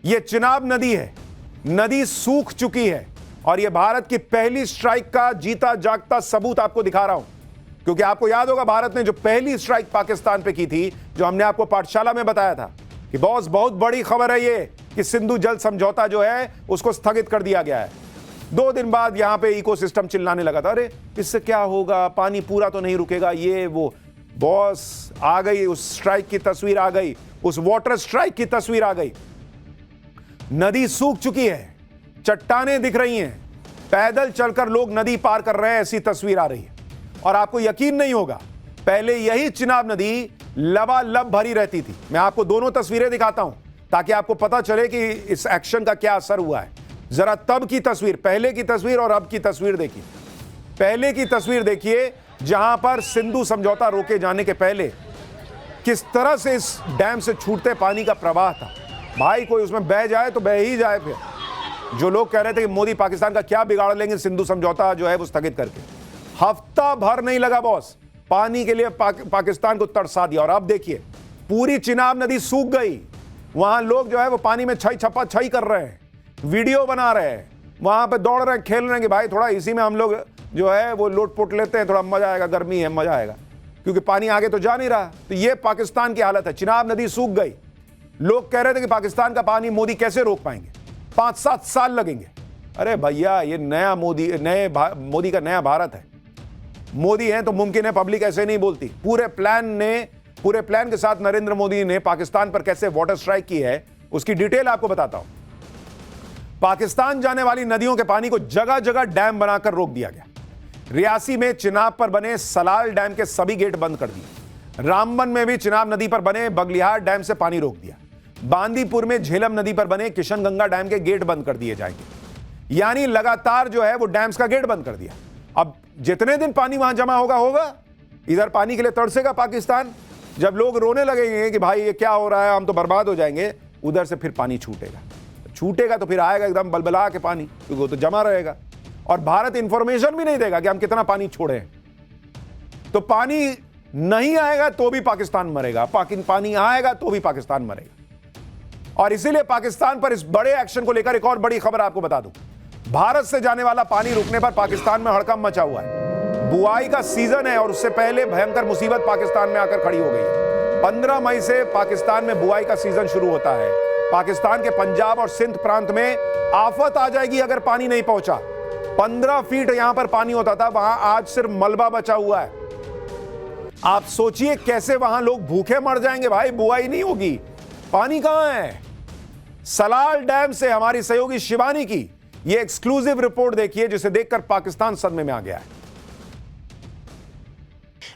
ये चिनाब नदी है, नदी सूख चुकी है और ये भारत की पहली स्ट्राइक का जीता जागता सबूत आपको दिखा रहा हूं। क्योंकि आपको याद होगा भारत ने जो पहली स्ट्राइक पाकिस्तान पे की थी, जो हमने आपको पाठशाला में बताया था कि बॉस बहुत बड़ी खबर है ये कि सिंधु जल समझौता जो है उसको स्थगित कर दिया गया है। 2 दिन बाद यहां पे इकोसिस्टम चिल्लाने लगा था, अरे इससे क्या होगा, पानी पूरा तो नहीं रुकेगा, ये वो। बॉस आ गई, उस स्ट्राइक की तस्वीर आ गई, उस वाटर स्ट्राइक की तस्वीर आ गई। नदी सूख चुकी है, चट्टानें दिख रही हैं, पैदल चलकर लोग नदी पार कर रहे हैं, ऐसी तस्वीर आ रही है। और आपको यकीन नहीं होगा, पहले यही चिनाब नदी लबालब भरी रहती थी। मैं आपको दोनों तस्वीरें दिखाता हूं ताकि आपको पता चले कि इस एक्शन का क्या असर हुआ है। जरा तब की तस्वीर, पहले की तस्वीर और अब की तस्वीर देखिए। पहले की तस्वीर देखिए जहां पर सिंधु समझौता रोके जाने के पहले किस तरह से इस डैम से छूटते पानी का प्रवाह था। भाई कोई उसमें बह जाए तो बह ही जाए। फिर जो लोग कह रहे थे कि मोदी पाकिस्तान का क्या बिगाड़ लेंगे सिंधु समझौता जो है वो स्थगित करके, हफ्ता भर नहीं लगा बॉस, पानी के लिए पाकिस्तान को तरसा दिया। और अब देखिए पूरी चिनाब नदी सूख गई, वहां लोग जो है वो पानी में छई छपा छई कर रहे हैं, वीडियो बना रहे हैं, वहां पे दौड़ रहे हैं, खेल रहे हैं कि भाई थोड़ा इसी में हम लोग जो है वो लोट-पोट लेते हैं, थोड़ा मजा आएगा, गर्मी है मजा आएगा, क्योंकि पानी आगे तो जा नहीं रहा। तो ये पाकिस्तान की हालत है, चिनाब नदी सूख गई। लोग कह रहे थे कि पाकिस्तान का पानी मोदी कैसे रोक पाएंगे, 5-7 साल लगेंगे। अरे भैया ये नया मोदी का नया भारत है। मोदी हैं तो मुमकिन है, पब्लिक ऐसे नहीं बोलती। पूरे प्लान के साथ नरेंद्र मोदी ने पाकिस्तान पर कैसे वाटर स्ट्राइक की है उसकी डिटेल आपको बताता हूं। पाकिस्तान जाने वाली नदियों के पानी को जगह जगह डैम बनाकर रोक दिया गया। रियासी में चिनाब पर बने सलाल डैम के सभी गेट बंद कर दिए। रामबन में भी चिनाब नदी पर बने बगलिहार डैम से पानी रोक दिया। बांदीपुर में झेलम नदी पर बने किशनगंगा डैम के गेट बंद कर दिए जाएंगे। यानी लगातार जो है वो डैम्स का गेट बंद कर दिया। अब जितने दिन पानी वहां जमा होगा, इधर पानी के लिए तरसेगा पाकिस्तान। जब लोग रोने लगेंगे कि भाई ये क्या हो रहा है, हम तो बर्बाद हो जाएंगे, उधर से फिर पानी छूटेगा तो फिर आएगा एकदम बलबला के पानी, क्योंकि वो तो जमा रहेगा। और भारत इंफॉर्मेशन भी नहीं देगा कि हम कितना पानी छोड़े हैं। तो पानी नहीं आएगा तो भी पाकिस्तान मरेगा, पानी आएगा तो भी पाकिस्तान मरेगा। और इसीलिए पाकिस्तान पर इस बड़े एक्शन को लेकर एक और बड़ी खबर आपको बता दूं। भारत से जाने वाला पानी रुकने पर पाकिस्तान में हड़कंप मचा हुआ है। बुआई का सीजन है और उससे पहले भयंकर मुसीबत पाकिस्तान में आकर खड़ी हो गई है। 15 मई से पाकिस्तान में बुआई का सीजन शुरू होता है। पाकिस्तान के पंजाब और सिंध प्रांत में आफत आ जाएगी अगर पानी नहीं पहुंचा। 15 फीट यहां पर पानी होता था, वहां आज सिर्फ मलबा बचा हुआ है। आप सोचिए कैसे वहां लोग भूखे मर जाएंगे भाई, बुआई नहीं होगी, पानी कहां है। सलाल डैम से हमारी सहयोगी शिवानी की यह एक्सक्लूसिव रिपोर्ट देखिए, जिसे देखकर पाकिस्तान सदमे में आ गया है।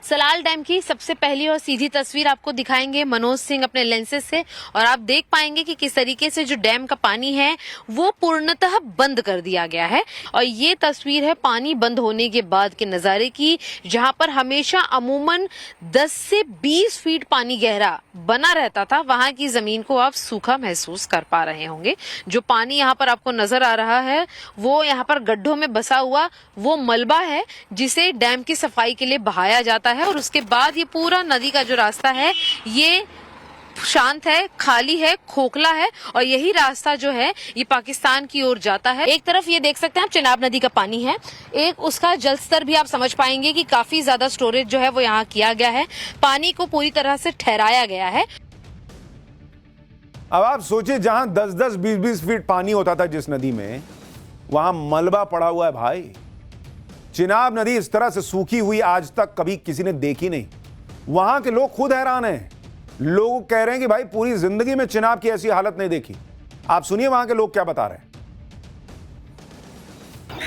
सलाल डैम की सबसे पहली और सीधी तस्वीर आपको दिखाएंगे मनोज सिंह अपने लेंसेज से, और आप देख पाएंगे कि किस तरीके से जो डैम का पानी है वो पूर्णतः बंद कर दिया गया है। और ये तस्वीर है पानी बंद होने के बाद के नजारे की, जहां पर हमेशा अमूमन 10 से 20 फीट पानी गहरा बना रहता था, वहां की जमीन को आप सूखा महसूस कर पा रहे होंगे। जो पानी यहाँ पर आपको नजर आ रहा है वो यहाँ पर गड्ढों में बसा हुआ वो मलबा है, जिसे डैम की सफाई के लिए बहाया जाता है। और उसके बाद ये पूरा नदी का जो रास्ता है ये शांत है, खाली है, खोखला है, और यही रास्ता जो है ये पाकिस्तान की ओर जाता है। एक तरफ ये देख सकते हैं आप चिनाब नदी का पानी है, एक उसका जल स्तर भी आप समझ पाएंगे कि काफी ज्यादा स्टोरेज जो है वो यहाँ किया गया है, पानी को पूरी तरह से ठहराया गया है। अब आप सोचिए जहां 10-10, 20-20 फीट पानी होता था जिस नदी में, वहां मलबा पड़ा हुआ है भाई। चिनाब नदी इस तरह से सूखी हुई आज तक कभी किसी ने देखी नहीं। वहां के लोग खुद हैरान हैं। लोग कह रहे हैं कि भाई पूरी जिंदगी में चिनाब की ऐसी हालत नहीं देखी। आप सुनिए वहां के लोग क्या बता रहे हैं।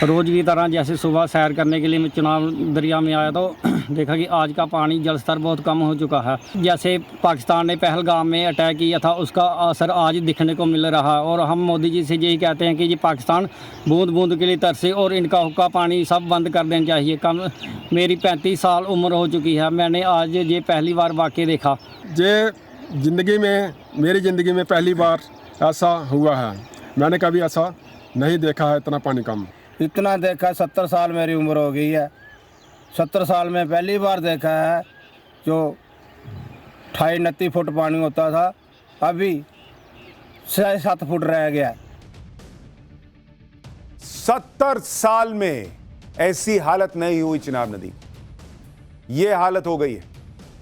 रोज की तरह जैसे सुबह सैर करने के लिए मैं चिनाब दरिया में आया तो देखा कि आज का पानी जल स्तर बहुत कम हो चुका है। जैसे पाकिस्तान ने पहलगाम में अटैक किया था उसका असर आज दिखने को मिल रहा है। और हम मोदी जी से यही कहते हैं कि ये पाकिस्तान बूंद बूंद के लिए तरसे और इनका हुक्का पानी सब बंद कर देना चाहिए। कम मेरी 35 साल उम्र हो चुकी है, मैंने आज ये पहली बार वाक़ई देखा। ये ज़िंदगी में, मेरी ज़िंदगी में पहली बार ऐसा हुआ है। मैंने कभी ऐसा नहीं देखा है, इतना पानी कम। इतना देखा 70 साल मेरी उम्र हो गई है। 70 साल में पहली बार देखा है जो 28-29 फुट पानी होता था, अभी 6-7 फुट रह गया। 70 साल में ऐसी हालत नहीं हुई चिनाब नदी की। ये हालत हो गई है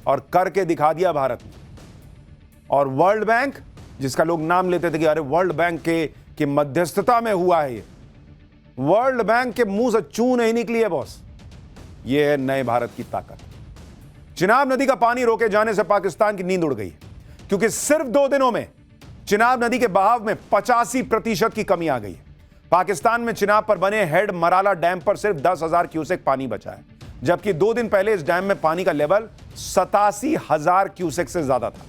और करके दिखा दिया भारत ने। और वर्ल्ड बैंक, जिसका लोग नाम लेते थे कि अरे वर्ल्ड बैंक के मध्यस्थता में हुआ है, ये वर्ल्ड बैंक के मुंह से चू नहीं निकली है बॉस। ये है नए भारत की ताकत। चिनाब नदी का पानी रोके जाने से पाकिस्तान की नींद उड़ गई है, क्योंकि सिर्फ 2 दिनों में चिनाब नदी के बहाव में 85% की कमी आ गई है। पाकिस्तान में चिनाब पर बने हेड मराला डैम पर सिर्फ 10,000 क्यूसेक पानी बचा है, जबकि 2 दिन पहले इस डैम में पानी का लेवल 87,000 क्यूसेक से ज्यादा था।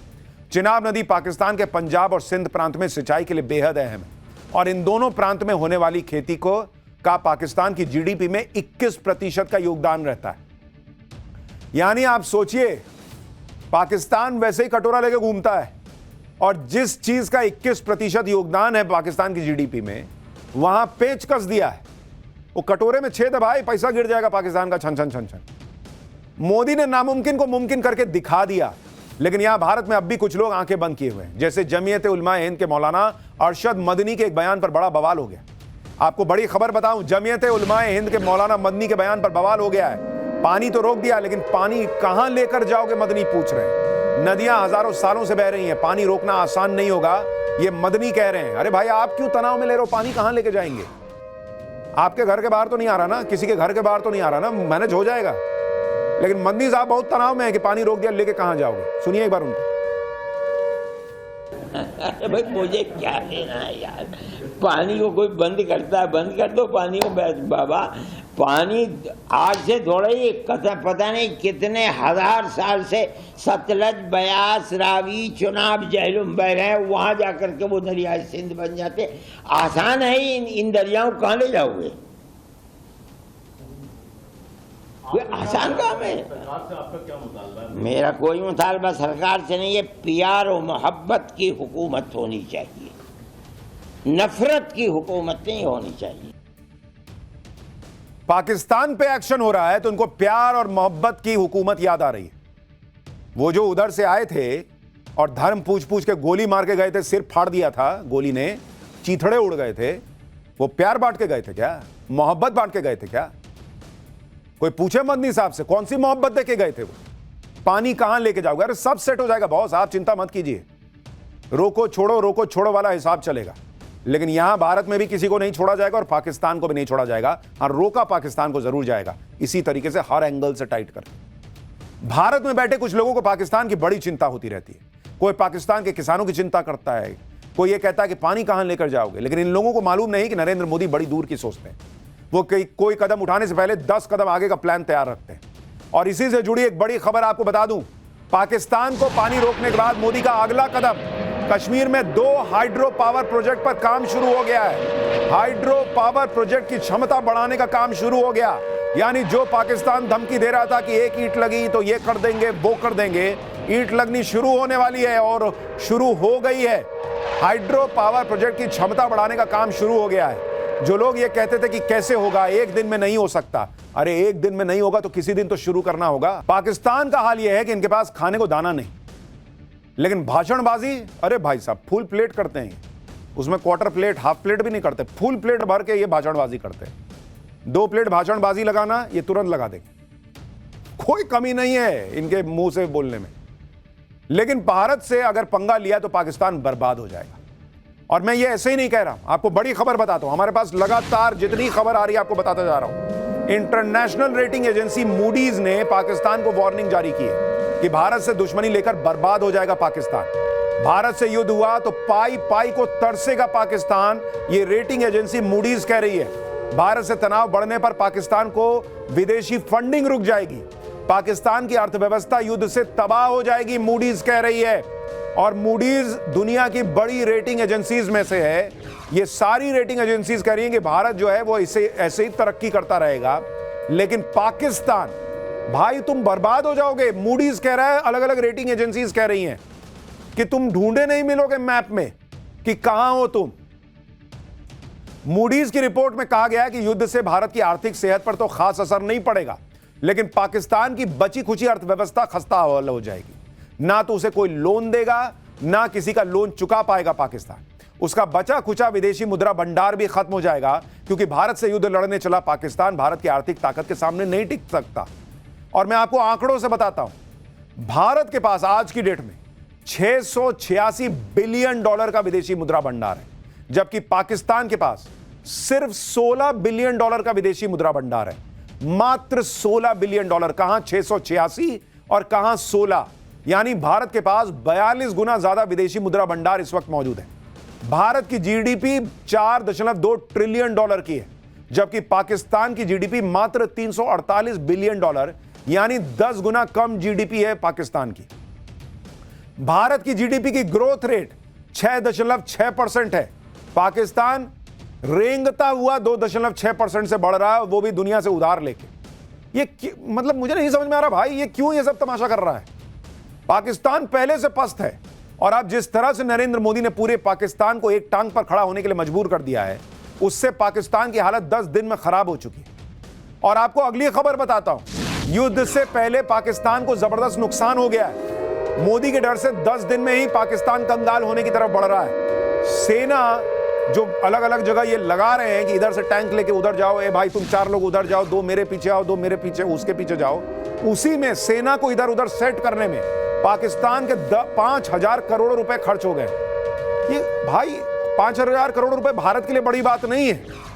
चिनाब नदी पाकिस्तान के पंजाब और सिंध प्रांत में सिंचाई के लिए बेहद अहम है और इन दोनों प्रांत में होने वाली खेती का पाकिस्तान की जीडीपी में 21% का योगदान रहता है। यानी आप सोचिए, पाकिस्तान वैसे ही कटोरा लेके घूमता है और जिस चीज का 21% योगदान है पाकिस्तान की जीडीपी में, वहां पेच कस दिया है। वो कटोरे में छेद है भाई, पैसा गिर जाएगा पाकिस्तान का छन छन छन छन। मोदी ने नामुमकिन को मुमकिन करके दिखा दिया, लेकिन यहां भारत में अब भी कुछ लोग आंखें बंद किए हुए हैं। जैसे जमीयत उलमा हिंद के मौलाना अरशद मदनी के एक बयान पर बड़ा बवाल हो गया। आपको बड़ी खबर बताऊं, जमीयत उलमा हिंद के मौलाना मदनी के बयान पर बवाल हो गया है। पानी तो रोक दिया, लेकिन पानी कहां लेकर जाओगे मदनी पूछ रहे हैं। नदियां हजारों सालों से बह रही हैं, पानी रोकना आसान नहीं होगा, ये मदनी कह रहे हैं। अरे भाई, आप क्यों तनाव में ले रहे हो? पानी कहां लेके जाएंगे? आपके घर के बाहर तो नहीं आ रहा ना, किसी के घर के बाहर तो नहीं आ रहा ना, मैनेज हो जाएगा। लेकिन मदनी साहब बहुत तनाव में है कि पानी रोक दिया, लेके कहां जाओगे? सुनिए एक बार उनको। अरे भाई, मुझे क्या लेना है यार, पानी को कोई बंद करता है, बंद कर दो पानी को। बाबा, पानी आज से थोड़ा ही पता नहीं कितने हजार साल से सतलज, ब्यास, रावी, चुनाब, झेलम बह रहे हैं, वहां जाकर के वो दरिया सिंध बन जाते। आसान है इन दरियाओं को कहाँ ले जाओगे? कोई आसान काम है? मेरा कोई मुतालबा सरकार से नहीं है। प्यार और मोहब्बत की हुकूमत होनी चाहिए, नफरत की हुकूमत नहीं होनी चाहिए। पाकिस्तान पे एक्शन हो रहा है तो उनको प्यार और मोहब्बत की हुकूमत याद आ रही है। वो जो उधर से आए थे और धर्म पूछ पूछ के गोली मार के गए थे, सिर फाड़ दिया था गोली ने, चीथड़े उड़ गए थे, वो प्यार बांट के गए थे क्या? मोहब्बत बांट के गए थे क्या? कोई पूछे मदनी साहब से कौन सी मोहब्बत दे के गए थे वो? पानी कहां लेके जाओगे? अरे सब सेट हो जाएगा बॉस, आप चिंता मत कीजिए। रोको छोड़ो वाला हिसाब चलेगा। लेकिन यहां भारत में भी किसी को नहीं छोड़ा जाएगा और पाकिस्तान को भी नहीं छोड़ा जाएगा। हाँ, रोका पाकिस्तान को जरूर जाएगा, इसी तरीके से हर एंगल से टाइट कर। भारत में बैठे कुछ लोगों को पाकिस्तान की बड़ी चिंता होती रहती है। कोई पाकिस्तान के किसानों की चिंता करता है, कोई ये कहता है कि पानी कहां लेकर जाओगे। लेकिन इन लोगों को मालूम नहीं कि नरेंद्र मोदी बड़ी दूर की सोचते हैं। वो कोई कदम उठाने से पहले 10 कदम आगे का प्लान तैयार रखते हैं। और इसी से जुड़ी एक बड़ी खबर आपको बता दूं, पाकिस्तान को पानी रोकने के बाद मोदी का अगला कदम, कश्मीर में 2 हाइड्रो पावर प्रोजेक्ट पर काम शुरू हो गया है। हाइड्रो पावर प्रोजेक्ट की क्षमता बढ़ाने का काम शुरू हो गया। यानी जो पाकिस्तान धमकी दे रहा था कि एक ईंट लगी तो ये कर देंगे, वो कर देंगे, ईंट लगनी शुरू होने वाली है और शुरू हो गई है। हाइड्रो पावर प्रोजेक्ट की क्षमता बढ़ाने का काम शुरू हो गया है। जो लोग ये कहते थे कि कैसे होगा, एक दिन में नहीं हो सकता, अरे एक दिन में नहीं होगा तो किसी दिन तो शुरू करना होगा। पाकिस्तान का हाल यह है कि इनके पास खाने को दाना नहीं, लेकिन भाषणबाजी, अरे भाई साहब, फुल प्लेट करते हैं। उसमें क्वार्टर प्लेट, हाफ प्लेट भी नहीं करते, फुल प्लेट भर के ये भाषणबाजी करते हैं। 2 प्लेट भाषणबाजी लगाना, ये तुरंत लगा देंगे, कोई कमी नहीं है इनके मुंह से बोलने में। लेकिन भारत से अगर पंगा लिया तो पाकिस्तान बर्बाद हो जाएगा। और मैं ये ऐसे ही नहीं कह रहा हूं, आपको बड़ी खबर बताता हूं। हमारे पास लगातार जितनी खबर आ रही है आपको बताता जा रहा हूं। इंटरनेशनल रेटिंग एजेंसी मूडीज ने पाकिस्तान को वार्निंग जारी की है कि भारत से दुश्मनी लेकर बर्बाद हो जाएगा पाकिस्तान। भारत से युद्ध हुआ तो पाई पाई को तरसेगा पाकिस्तान, ये रेटिंग एजेंसी मूडीज कह रही है। भारत से तनाव बढ़ने पर पाकिस्तान को विदेशी फंडिंग रुक जाएगी, पाकिस्तान की अर्थव्यवस्था युद्ध से तबाह हो जाएगी, मूडीज कह रही है। और मूडीज दुनिया की बड़ी रेटिंग एजेंसीज में से है। ये सारी रेटिंग एजेंसीज कह रही हैं कि भारत जो है वो ऐसे ही तरक्की करता रहेगा, लेकिन पाकिस्तान, भाई तुम बर्बाद हो जाओगे। मूडीज कह रहा है, अलग अलग रेटिंग एजेंसीज कह रही हैं कि तुम ढूंढे नहीं मिलोगे मैप में कि कहां हो तुम। मूडीज की रिपोर्ट में कहा गया है कि युद्ध से भारत की आर्थिक सेहत पर तो खास असर नहीं पड़ेगा, लेकिन पाकिस्तान की बची खुची अर्थव्यवस्था खस्ता हो जाएगी। ना तो उसे कोई लोन देगा, ना किसी का लोन चुका पाएगा पाकिस्तान। उसका बचा खुचा विदेशी मुद्रा भंडार भी खत्म हो जाएगा, क्योंकि भारत से युद्ध लड़ने चला पाकिस्तान भारत की आर्थिक ताकत के सामने नहीं टिक सकता। और मैं आपको आंकड़ों से बताता हूं, भारत के पास आज की डेट में 686 बिलियन डॉलर का विदेशी मुद्रा भंडार है, जबकि पाकिस्तान के पास सिर्फ 16 बिलियन डॉलर का विदेशी मुद्रा भंडार है। मात्र 16 बिलियन डॉलर, कहां 686 और कहां 16, यानी भारत के पास 42 गुना ज्यादा विदेशी मुद्रा भंडार इस वक्त मौजूद है। भारत की जीडीपी 4.2 ट्रिलियन डॉलर की है, जबकि पाकिस्तान की जीडीपी मात्र 348 बिलियन डॉलर, यानी 10 गुना कम जीडीपी है पाकिस्तान की। भारत की जीडीपी की ग्रोथ रेट 6.6% है, पाकिस्तान रेंगता हुआ 2.6% से बढ़ रहा है, वो भी दुनिया से उधार लेके। ये मतलब मुझे नहीं समझ में आ रहा भाई, ये क्यों ये सब तमाशा कर रहा है। पाकिस्तान पहले से पस्त है, और अब जिस तरह से नरेंद्र मोदी ने पूरे पाकिस्तान को एक टांग पर खड़ा होने के लिए मजबूर कर दिया है, उससे पाकिस्तान की हालत 10 दिन में खराब हो चुकी है। और आपको अगली खबर बताता हूं, युद्ध से पहले पाकिस्तान को जबरदस्त नुकसान हो गया है। मोदी के डर से 10 दिन में ही पाकिस्तान कंगाल होने की तरफ बढ़ रहा है। सेना जो अलग अलग जगह ये लगा रहे हैं कि इधर से टैंक लेके उधर जाओ, ए भाई तुम 4 लोग उधर जाओ, 2 मेरे पीछे आओ, 2 मेरे पीछे, उसके पीछे जाओ, उसी में सेना को इधर उधर सेट करने में पाकिस्तान के 5,000 करोड़ रुपए खर्च हो गए। ये भाई 5,000 करोड़ रुपए भारत के लिए बड़ी बात नहीं है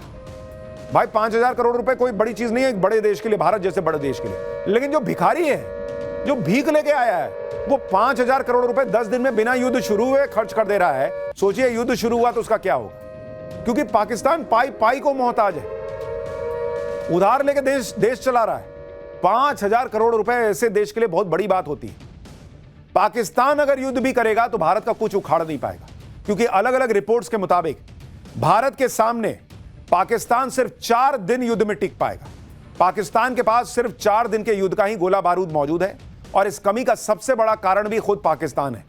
भाई, 5,000 करोड़ रुपए कोई बड़ी चीज नहीं है एक बड़े देश के लिए, भारत जैसे बड़े देश के लिए। लेकिन जो भिखारी है, जो भीख लेके आया है, वो 5,000 करोड़ रुपए 10 दिन में बिना युद्ध शुरू हुए खर्च कर दे रहा है। सोचिए युद्ध शुरू हुआ तो उसका क्या होगा, क्योंकि पाकिस्तान पाई पाई को मोहताज है, उधार लेके देश चला रहा है। 5,000 करोड़ रुपए ऐसे देश के लिए बहुत बड़ी बात होती है। पाकिस्तान अगर युद्ध भी करेगा तो भारत का कुछ उखाड़ नहीं पाएगा, क्योंकि अलग अलग रिपोर्ट्स के मुताबिक भारत के सामने पाकिस्तान सिर्फ 4 दिन युद्ध में टिक पाएगा। पाकिस्तान के पास सिर्फ 4 दिन के युद्ध का ही गोला बारूद मौजूद है, और इस कमी का सबसे बड़ा कारण भी खुद पाकिस्तान है।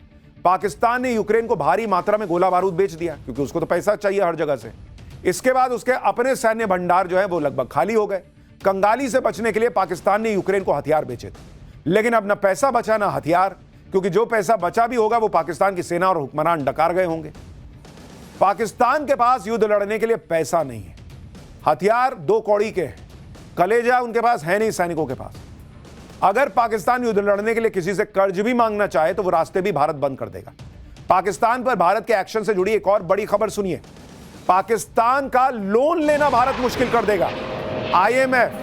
पाकिस्तान ने यूक्रेन को भारी मात्रा में गोला बारूद बेच दिया, क्योंकि उसको तो पैसा चाहिए हर जगह से। इसके बाद उसके अपने सैन्य भंडार जो है वो लगभग खाली हो गए। कंगाली से बचने के लिए पाकिस्तान ने यूक्रेन को हथियार बेचे थे, लेकिन अब न पैसा बचा ना हथियार, क्योंकि जो पैसा बचा भी होगा वो पाकिस्तान की सेना और हुक्मरान डकार गए होंगे। पाकिस्तान के पास युद्ध लड़ने के लिए पैसा नहीं है, हथियार 2 कौड़ी के हैं, कलेजा उनके पास है नहीं सैनिकों के पास। अगर पाकिस्तान युद्ध लड़ने के लिए किसी से कर्ज भी मांगना चाहे तो वो रास्ते भी भारत बंद कर देगा। पाकिस्तान पर भारत के एक्शन से जुड़ी एक और बड़ी खबर सुनिए, पाकिस्तान का लोन लेना भारत मुश्किल कर देगा। IMF,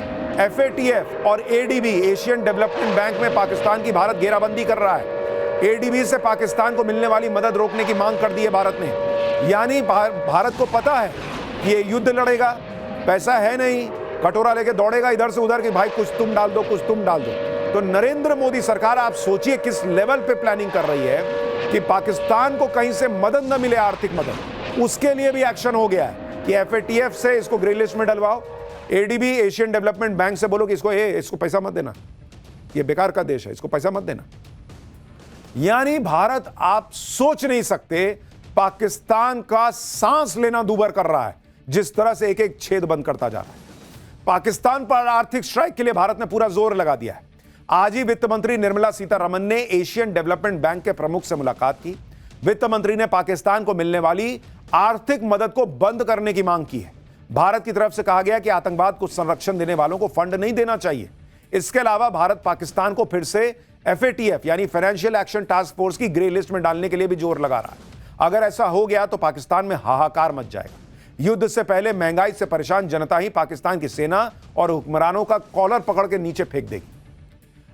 FATF और ADB, एशियन डेवलपमेंट बैंक में पाकिस्तान की भारत घेराबंदी कर रहा है। ADB से पाकिस्तान को मिलने वाली मदद रोकने की मांग कर दी है भारत ने। यानी भारत को पता है कि ये युद्ध लड़ेगा, पैसा है नहीं, कटोरा लेके दौड़ेगा इधर से उधर कि भाई कुछ तुम डाल दो, कुछ तुम डाल दो। तो नरेंद्र मोदी सरकार, आप सोचिए किस लेवल पे प्लानिंग कर रही है कि पाकिस्तान को कहीं से मदद न मिले, आर्थिक मदद, उसके लिए भी एक्शन हो गया है कि FATF से इसको ग्रे लिस्ट में डलवाओ, ADB, एशियन डेवलपमेंट बैंक से बोलो कि इसको पैसा मत देना, ये बेकार का देश है, इसको पैसा मत देना। यानी भारत, आप सोच नहीं सकते, पाकिस्तान का सांस लेना दूभर कर रहा है, जिस तरह से एक एक छेद बंद करता जा रहा है। पाकिस्तान पर आर्थिक स्ट्राइक के लिए भारत ने पूरा जोर लगा दिया है। आज ही वित्त मंत्री निर्मला सीतारमण ने एशियन डेवलपमेंट बैंक के प्रमुख से मुलाकात की। वित्त मंत्री ने पाकिस्तान को मिलने वाली आर्थिक मदद को बंद करने की मांग की है। भारत की तरफ से कहा गया कि आतंकवाद को संरक्षण देने वालों को फंड नहीं देना चाहिए। इसके अलावा भारत पाकिस्तान को फिर से FATF यानी फाइनेंशियल एक्शन टास्क फोर्स की ग्रे लिस्ट में डालने के लिए भी जोर लगा रहा है। अगर ऐसा हो गया तो पाकिस्तान में हाहाकार मच जाएगा। युद्ध से पहले महंगाई से परेशान जनता ही पाकिस्तान की सेना और हुक्मरानों का कॉलर पकड़ के नीचे फेंक देगी।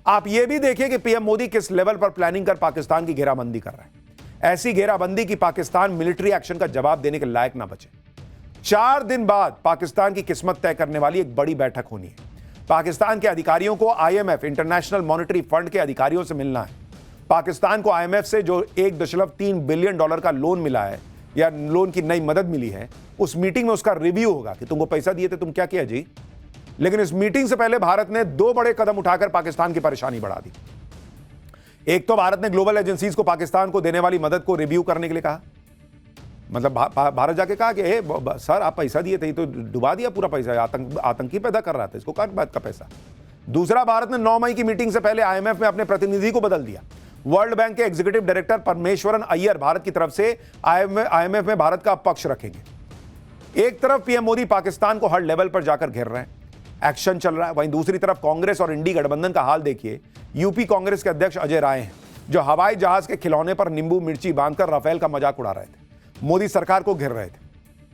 आप यह भी देखिए कि PM मोदी किस लेवल पर प्लानिंग कर पाकिस्तान की घेराबंदी कर रहा है। ऐसी घेराबंदी की पाकिस्तान मिलिट्री एक्शन का जवाब देने के लायक ना बचे। 4 दिन बाद पाकिस्तान की किस्मत तय करने वाली एक बड़ी बैठक होनी है। पाकिस्तान के अधिकारियों को IMF, इंटरनेशनल मॉनेटरी फंड के अधिकारियों से मिलना है। पाकिस्तान को IMF से जो $1.3 बिलियन का लोन मिला है या लोन की नई मदद मिली है, उस मीटिंग में उसका रिव्यू होगा कि तुमको पैसा दिए थे, तुम क्या किया जी। लेकिन इस मीटिंग से पहले भारत ने 2 बड़े कदम उठाकर पाकिस्तान की परेशानी बढ़ा दी। एक तो भारत ने ग्लोबल एजेंसीज को पाकिस्तान को देने वाली मदद को रिव्यू करने के लिए कहा। मतलब भारत जाके कहा कि सर आप पैसा दिए थे, तो डुबा दिया पूरा पैसा, आतंकी पैदा कर रहा था, इसको कौन बात का पैसा। दूसरा, भारत ने 9 मई की मीटिंग से पहले IMF में अपने प्रतिनिधि को बदल दिया। वर्ल्ड बैंक के एग्जीक्यूटिव डायरेक्टर परमेश्वरन अय्यर भारत की तरफ से आईएमएफ में भारत का पक्ष रखेंगे। एक तरफ पीएम मोदी पाकिस्तान को हर लेवल पर जाकर घेर रहे हैं, एक्शन चल रहा है, वहीं दूसरी तरफ कांग्रेस और इंडी गठबंधन का हाल देखिए। यूपी कांग्रेस के अध्यक्ष अजय राय हैं, जो हवाई जहाज के खिलौने पर नींबू मिर्ची बांधकर राफेल का मजाक उड़ा रहे थे, मोदी सरकार को घेर रहे थे।